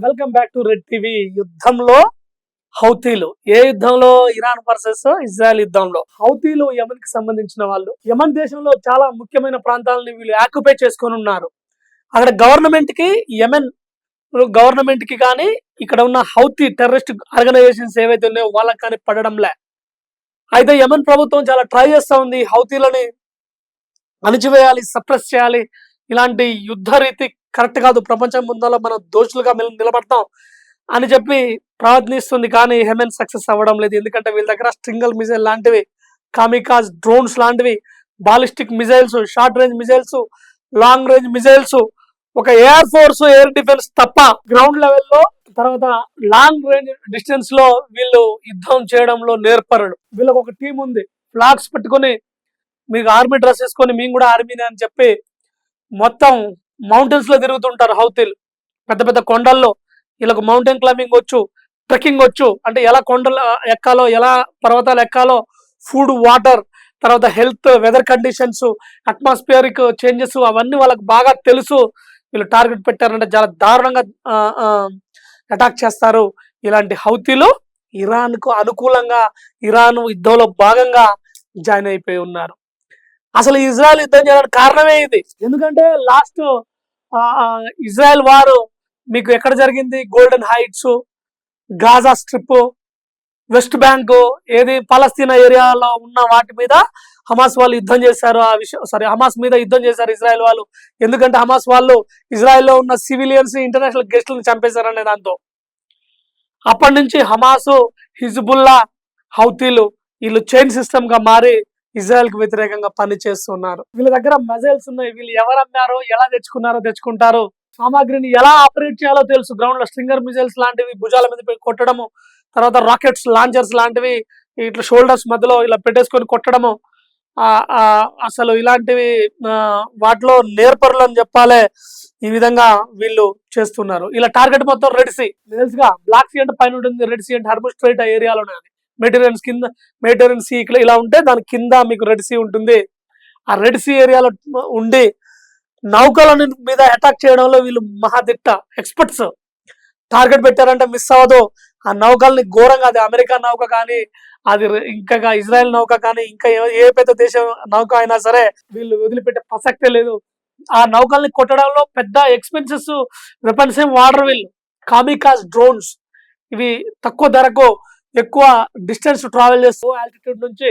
Welcome back to red TV. యుద్ధంలో హౌతీలు, ఏ యుద్ధంలో? Iran versus Israel యుద్ధంలో. హౌతీలు యమన్ కి సంబంధించిన వాళ్ళు. యమన్ దేశంలో చాలా ముఖ్యమైన ప్రాంతాలని వీళ్ళు ఆక్యుపై చేసుకొని ఉన్నారు. అక్కడ గవర్నమెంట్ కి, యమన్ గవర్నమెంట్ కి కానీ, ఇక్కడ ఉన్న హౌతీ టెర్రరిస్ట్ ఆర్గనైజేషన్స్ ఏవైతే ఉన్నాయో వాళ్ళకి కానీ పడడంలే. అయితే యమన్ ప్రభుత్వం చాలా ట్రై చేస్తా ఉంది, హౌతీలని అణిచివేయాలి, సప్రెస్ చేయాలి. ఇలాంటి యుద్ధ రీతి కరెక్ట్ కాదు, ప్రపంచం ముందర మనం దోషులుగా నిలబడతాం అని చెప్పి ప్రయత్నిస్తుంది. కానీ యెమెన్ సక్సెస్ అవ్వడం లేదు. ఎందుకంటే వీళ్ళ దగ్గర స్ట్రింగల్ మిజైల్ లాంటివి, కామికాజ్ డ్రోన్స్ లాంటివి, ballistic missiles, short range missiles, long range missiles, ఒక ఎయిర్ ఫోర్స్, ఎయిర్ డిఫెన్స్ తప్ప గ్రౌండ్ లెవెల్లో, తర్వాత లాంగ్ రేంజ్ డిస్టెన్స్ లో వీళ్ళు యుద్ధం చేయడంలో నేర్పరుడు. వీళ్ళకి ఒక టీం ఉంది, ఫ్లాగ్స్ పెట్టుకొని, మీకు ఆర్మీ డ్రెస్ వేసుకొని మేము కూడా ఆర్మీనే అని చెప్పి మొత్తం మౌంటైన్స్ లో తిరుగుతుంటారు హౌతీలు. పెద్ద పెద్ద కొండల్లో వీళ్ళకు మౌంటైన్ క్లైంబింగ్ వచ్చు, ట్రెక్కింగ్ వచ్చు. అంటే ఎలా కొండలు ఎక్కాలో, ఎలా పర్వతాలు ఎక్కాలో, ఫుడ్, వాటర్, తర్వాత health, weather conditions, atmospheric changes అవన్నీ వాళ్ళకి బాగా తెలుసు. వీళ్ళు టార్గెట్ పెట్టారంటే చాలా దారుణంగా అటాక్ చేస్తారు. ఇలాంటి హౌతీలు ఇరాన్ కు అనుకూలంగా, ఇరాన్ యుద్ధంలో భాగంగా జాయిన్ అయిపోయి ఉన్నారు. అసలు ఇజ్రాయెల్ యుద్ధం చేయడానికి కారణమే ఇది. ఎందుకంటే లాస్ట్ ఇజ్రాయెల్ వారు మీకు ఎక్కడ జరిగింది? Golden heights, Gaza strip, west bank, ఏది పాలస్తీనా ఏరియాలో ఉన్న వాటి మీద హమాస్ వాళ్ళు యుద్ధం చేశారు. ఆ విషయం హమాస్ మీద యుద్ధం చేశారు ఇజ్రాయెల్ వాళ్ళు. ఎందుకంటే హమాస్ వాళ్ళు ఇజ్రాయెల్లో ఉన్న సివిలియన్స్, ఇంటర్నేషనల్ గెస్టులను చంపేశారనే దాంతో అప్పటి నుంచి హమాసు, హిజ్బుల్లా, హౌతీలు వీళ్ళు చైన్ సిస్టమ్ గా మారి ఇజ్రాయెల్ కి వ్యతిరేకంగా పనిచేస్తున్నారు. వీళ్ళ దగ్గర మిజైల్స్ ఉన్నాయి. వీళ్ళు ఎవరు అమ్మారో, ఎలా తెచ్చుకుంటారు, సామాగ్రిని ఎలా ఆపరేట్ చేయాలో తెలుసు. గ్రౌండ్ లో స్ట్రింగర్ మిజైల్స్ లాంటివి భుజాల మీద కొట్టడము, తర్వాత రాకెట్స్ లాంచర్స్ లాంటివి ఇట్లా షోల్డర్స్ మధ్యలో ఇలా పెట్టేసుకొని కొట్టడము. అసలు ఇలాంటివి వాటిలో నేర్పరులు అని చెప్పాలి. ఈ విధంగా వీళ్ళు చేస్తున్నారు. ఇలా టార్గెట్ మొత్తం రెడ్ సీ, తెలుసుగా, బ్లాక్ సీ అంటే పైన ఉంటుంది, రెడ్ సీ అంటే హర్బుల్ స్ట్రైట్ ఆ ఏరియాలోనే. మెటీరియల్స్ కింద, మెటీరియల్ సీ ఇలా ఉంటే దాని కింద మీకు రెడ్ సీ ఉంటుంది. ఆ రెడ్ సీ ఏరియాలో ఉండి నౌకల మీద అటాక్ చేయడంలో వీళ్ళు మహాదిట్ట, ఎక్స్పర్ట్స్. టార్గెట్ పెట్టారంటే మిస్ అవ్వదు. ఆ నౌకల్ని ఘోరంగా, అది అమెరికా నౌక కానీ, అది ఇంకా ఇజ్రాయెల్ నౌక కానీ, ఇంకా ఏ పెద్ద దేశం నౌక అయినా సరే వీళ్ళు వదిలిపెట్టే ప్రసక్తే లేదు. ఆ నౌకల్ని కొట్టడంలో పెద్ద ఎక్స్పెన్సెస్ వెపన్స్ ఏం వాడరు వీళ్ళు. కామికాజ్ డ్రోన్స్, ఇవి తక్కువ ధరకు ఎక్కువ డిస్టెన్స్ ట్రావెల్ చేస్తూ, ఆల్టిట్యూడ్ నుంచి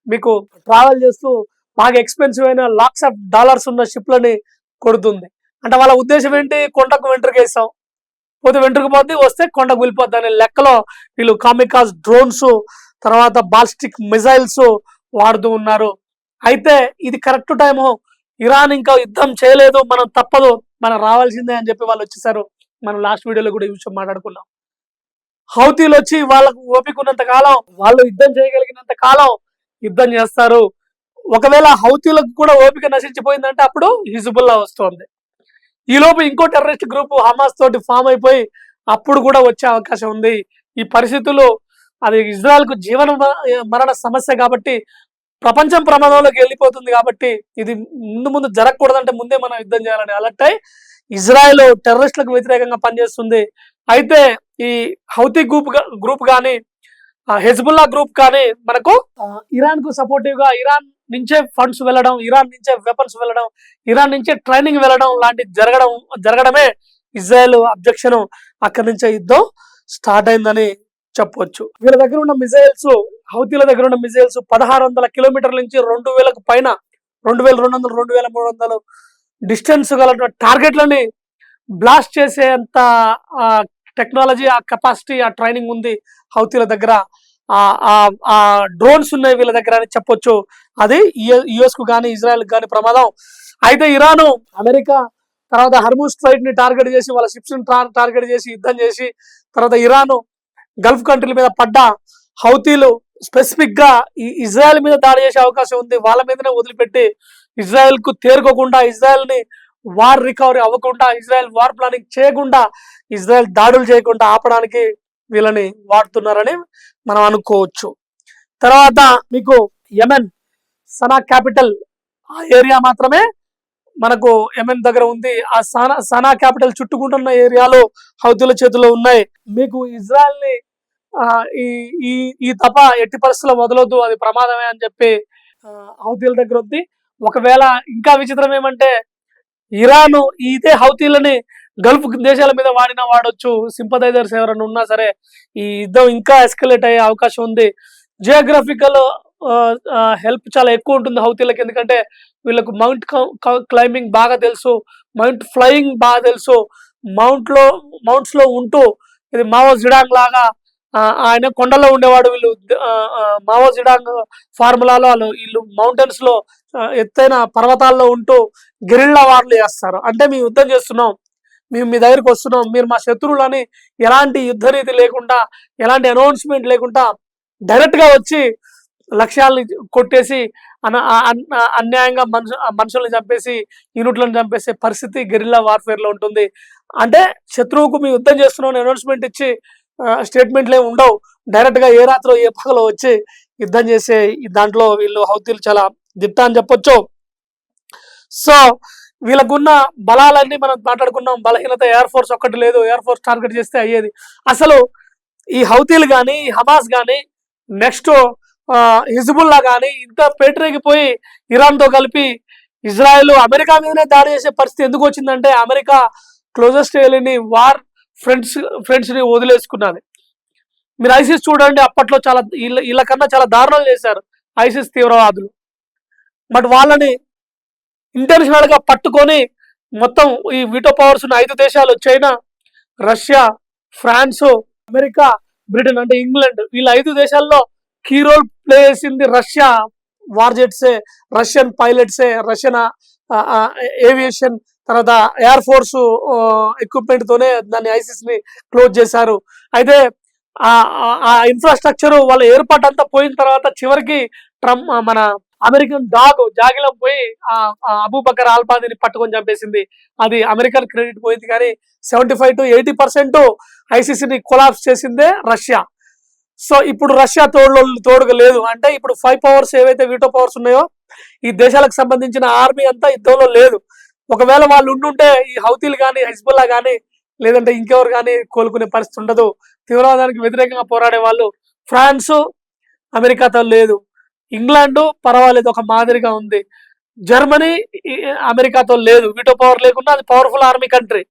మీకు ట్రావెల్ చేస్తూ బాగా ఎక్స్పెన్సివ్ అయిన లాక్స్ ఆఫ్ డాలర్స్ ఉన్న షిప్లని కొడుతుంది. అంటే వాళ్ళ ఉద్దేశం ఏంటి? కొండకు వెంట్రుక వేస్తాం, పోతే వెంట్రుక పోతే, వస్తే కొండకు వెళ్ళిపోద్ది అనే లెక్కలో వీళ్ళు కామికాజ్ డ్రోన్స్, తర్వాత బాలిస్టిక్ మిజైల్స్ వాడుతూ ఉన్నారు. అయితే ఇది కరెక్ట్ టైము. ఇరాన్ ఇంకా యుద్ధం చేయలేదు, మనం తప్పదు, మనం రావాల్సిందే అని చెప్పి వాళ్ళు వచ్చేసారు. మనం లాస్ట్ వీడియోలో కూడా ఈ విషయం మాట్లాడుకున్నాం. హౌతీలు వచ్చి వాళ్ళకు ఓపిక ఉన్నంత కాలం, వాళ్ళు యుద్ధం చేయగలిగినంత కాలం యుద్ధం చేస్తారు. ఒకవేళ హౌతీలకు కూడా ఓపిక నశించిపోయిందంటే అప్పుడు హిజ్బుల్లా వస్తుంది. ఈలోపు ఇంకో టెర్రరిస్ట్ గ్రూప్ హమాస్ తోటి ఫామ్ అయిపోయి అప్పుడు కూడా వచ్చే అవకాశం ఉంది. ఈ పరిస్థితులు అది ఇజ్రాయెల్ కు జీవన మరణ సమస్య కాబట్టి, ప్రపంచం ప్రమాదంలోకి వెళ్ళిపోతుంది కాబట్టి, ఇది ముందు జరగకూడదంటే ముందే మనం యుద్ధం చేయాలని అలర్ట్ అయి ఇజ్రాయెల్ టెర్రరిస్టులకు వ్యతిరేకంగా పనిచేస్తుంది. అయితే ఈ హౌతీ గ్రూప్ కానీ, హెజ్బుల్లా గ్రూప్ కానీ మనకు ఇరాన్ కు సపోర్టివ్ గా, ఇరాన్ నుంచే ఫండ్స్ వెళ్ళడం, ఇరాన్ నుంచే వెపన్స్ వెళ్ళడం, ఇరాన్ నుంచే ట్రైనింగ్ వెళ్ళడం లాంటివి జరగడమే ఇజ్రాయెల్ అబ్జెక్షన్. అక్కడి నుంచే యుద్ధం స్టార్ట్ అయిందని చెప్పవచ్చు. వీళ్ళ దగ్గర ఉన్న మిజైల్స్, హౌతీల దగ్గర ఉన్న మిజైల్స్ 1600 కిలోమీటర్ల నుంచి 2000కు పైన, 2200, 2300 డిస్టెన్స్ గల టార్గెట్లని బ్లాస్ట్ చేసేంత టెక్నాలజీ, ఆ కెపాసిటీ, ఆ ట్రైనింగ్ ఉంది హౌతీల దగ్గర. ఆ డ్రోన్స్ ఉన్నాయి వీళ్ళ దగ్గర అని చెప్పొచ్చు. అది యుఎస్ కు కానీ, ఇజ్రాయెల్ కు కానీ ప్రమాదం. అయితే ఇరాను, అమెరికా, తర్వాత హర్ముజ్ స్ట్రైట్ ని టార్గెట్ చేసి, వాళ్ళ షిప్స్ ని టార్గెట్ చేసి యుద్ధం చేసి, తర్వాత ఇరాను గల్ఫ్ కంట్రీల మీద పడ్డ హౌతీలు స్పెసిఫిక్ గా ఈ ఇజ్రాయెల్ మీద దాడి చేసే అవకాశం ఉంది. వాళ్ళ మీదనే వదిలిపెట్టి ఇజ్రాయెల్ కు తేరుకోకుండా, ఇజ్రాయెల్ ని వార్ రికవరీ అవ్వకుండా, ఇజ్రాయెల్ వార్ ప్లానింగ్ చేయకుండా, ఇజ్రాయెల్ దాడులు చేయకుండా ఆపడానికి వీళ్ళని వాడుతున్నారని మనం అనుకోవచ్చు. తర్వాత మీకు యెమెన్, సనా క్యాపిటల్ ఆ ఏరియా మాత్రమే మనకు యెమెన్ దగ్గర ఉంది. ఆ సనా క్యాపిటల్ చుట్టుకుంటున్న ఏరియాలు హౌతీల చేతిలో ఉన్నాయి. మీకు ఇజ్రాయెల్ ని ఈ ఈ ఈ తప ఎట్టి పరిస్థితుల్లో వదలొద్దు, అది ప్రమాదమే అని చెప్పి హౌతీల దగ్గర ఉంది. ఒకవేళ ఇంకా విచిత్రం ఏమంటే ఇరాన్ ఇదే హౌతీలని గల్ఫ్ దేశాల మీద వాడొచ్చు. సింపథైజర్స్ ఎవరైనా ఉన్నా సరే ఈ యుద్ధం ఇంకా ఎస్కలేట్ అయ్యే అవకాశం ఉంది. జియోగ్రఫికల్ హెల్ప్ చాలా ఎక్కువ ఉంటుంది హౌతీలకు, ఎందుకంటే వీళ్ళకు మౌంట్ క్లైంబింగ్ బాగా తెలుసు, మౌంట్ ఫ్లయింగ్ బాగా తెలుసు. మౌంట్స్ లో ఉంటూ ఇది మావో జిడాంగ్ లాగా ఆయన కొండల్లో ఉండేవాడు. వీళ్ళు మావో జిడాంగ్ ఫార్ములాలో వీళ్ళు మౌంటైన్స్ లో ఎత్తైన పర్వతాల్లో ఉంటూ గెరిల్లా వార్లు చేస్తారు. అంటే మేము యుద్ధం చేస్తున్నాం, మేము మీ దగ్గరికి వస్తున్నాం, మీరు మా శత్రువులని ఎలాంటి యుద్ధ రీతి లేకుండా, ఎలాంటి అనౌన్స్మెంట్ లేకుండా డైరెక్ట్ గా వచ్చి లక్ష్యాలని కొట్టేసి అన్యాయంగా మనుషుల్ని చంపేసి యూనిట్లను చంపేసే పరిస్థితి గెరిల్లా వార్ఫేర్ లో ఉంటుంది. అంటే శత్రువుకు మేము యుద్ధం చేస్తున్నాం అనౌన్స్మెంట్ ఇచ్చి స్టేట్మెంట్లు ఏమి ఉండవు. డైరెక్ట్ గా ఏ రాత్రో ఏ పగలో వచ్చి యుద్ధం చేసే దాంట్లో వీళ్ళు హౌతీలు చాలా దిట్ట అని చెప్పొచ్చు. సో వీళ్ళకున్న బలాలన్నీ మనం మాట్లాడుకున్నాం. బలహీనత ఎయిర్ ఫోర్స్ ఒక్కటి లేదు, ఎయిర్ ఫోర్స్ టార్గెట్ చేస్తే అయ్యేది. అసలు ఈ హౌతీలు కానీ, హమాస్ కానీ, నెక్స్ట్ హిజ్బుల్లా కానీ ఇంత పేటరేగిపోయి ఇరాన్ తో కలిపి ఇజ్రాయెల్ అమెరికా మీదనే దాడి చేసే పరిస్థితి ఎందుకు వచ్చిందంటే అమెరికా క్లోజెస్ట్ ఎలిని వార్ ఫ్రెండ్స్ ని వదిలేసుకున్నది. మీరు ఐసిస్ చూడండి, అప్పట్లో చాలా వీళ్ళ కన్నా చాలా దారుణాలు చేశారు ఐసిస్ తీవ్రవాదులు. బట్ వాళ్ళని ఇంటర్నేషనల్ గా పట్టుకొని మొత్తం ఈ వీటో పవర్స్ ఉన్న 5 దేశాలు, China, Russia, France, America, Britain అంటే ఇంగ్లాండ్, వీళ్ళ 5 దేశాల్లో కీ రోల్ ప్లే చేసింది రష్యా వార్ జెట్సే, రష్యన్ పైలట్సే, రష్యన్ ఏవియేషన్, తర్వాత ఎయిర్ ఫోర్స్ ఎక్విప్మెంట్ తోనే దాన్ని ఐసిస్ ని క్లోజ్ చేశారు. అయితే ఆ ఇన్ఫ్రాస్ట్రక్చర్ వాళ్ళ ఏర్పాటు అంతా పోయిన తర్వాత చివరికి మన అమెరికన్ జాగిలం పోయి అబూబకర్ ఆల్బాదీని పట్టుకొని చంపేసింది. అది అమెరికన్ క్రెడిట్ పోయింది, కానీ 75 to 80% ఐసిసిని కొలాప్స్ చేసిందే రష్యా. సో ఇప్పుడు రష్యా తోడుగా లేదు. అంటే ఇప్పుడు 5 పవర్స్ ఏవైతే వీటో పవర్స్ ఉన్నాయో ఈ దేశాలకు సంబంధించిన ఆర్మీ అంతా యుద్ధంలో లేదు. ఒకవేళ వాళ్ళు ఉండుంటే ఈ హౌతీలు కానీ, హిజ్బుల్లా కానీ, లేదంటే ఇంకెవరు కానీ కోలుకునే పరిస్థితి ఉండదు. తీవ్రవాదానికి వ్యతిరేకంగా పోరాడే వాళ్ళు ఫ్రాన్స్, అమెరికాతో లేదు. ఇంగ్లాండ్ పర్వాలేదు, ఒక మాదిరిగా ఉంది. జర్మనీ అమెరికాతో లేదు, వీటో పవర్ లేకుండా అది పవర్ఫుల్ ఆర్మీ కంట్రీ,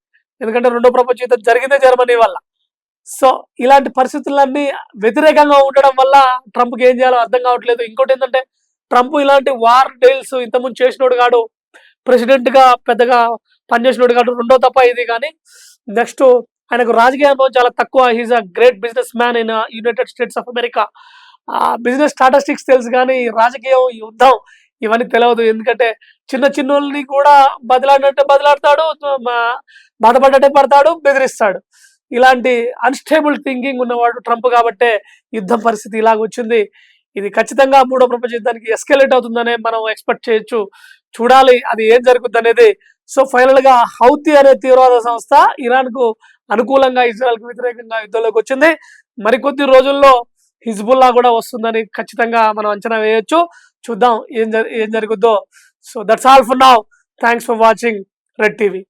ఎందుకంటే 2వ ప్రపంచ యుద్ధం జరిగిందే జర్మనీ వల్ల. సో ఇలాంటి పరిస్థితులన్నీ వ్యతిరేకంగా ఉండడం వల్ల ట్రంప్కి ఏం చేయాలో అర్థం కావట్లేదు. ఇంకోటి ఏంటంటే ట్రంప్ ఇలాంటి వార్ డీల్స్ ఇంతకుముందు చేసినోడు కాడు, ప్రెసిడెంట్ గా పెద్దగా పనిచేసినోడు కాడు, 2వ తప్ప ఇది. కానీ నెక్స్ట్ ఆయనకు రాజకీయ అనుభవం చాలా తక్కువ. He's a great businessman in United States of America. Business statistics తెలుసు, కానీ రాజకీయం, యుద్ధం ఇవన్నీ తెలియదు. ఎందుకంటే చిన్నోళ్ళని కూడా బదిలాడినట్టే బదిలాడతాడు, బాధపడ్డట్టే పడతాడు, బెదిరిస్తాడు. ఇలాంటి అన్స్టేబుల్ థింకింగ్ ఉన్నవాడు ట్రంప్ కాబట్టే యుద్ధం పరిస్థితి ఇలాగ వచ్చింది. ఇది ఖచ్చితంగా 3వ ప్రపంచ యుద్ధానికి ఎస్కలేట్ అవుతుందనే మనం ఎక్స్పెక్ట్ చేయొచ్చు. చూడాలి అది ఏం జరుగుతుంది అనేది. సో ఫైనల్ గా హౌతీ అనే తీవ్రవాద సంస్థ ఇరాన్ కు అనుకూలంగా, ఇజ్రాయెల్ కు వ్యతిరేకంగా యుద్ధంలోకి వచ్చింది. మరికొద్ది రోజుల్లో హిజ్బుల్లా కూడా వస్తుందని ఖచ్చితంగా మనం అంచనా వేయొచ్చు. చూద్దాం ఏం జరుగుద్దో. So that's all for now. Thanks for watching Red TV.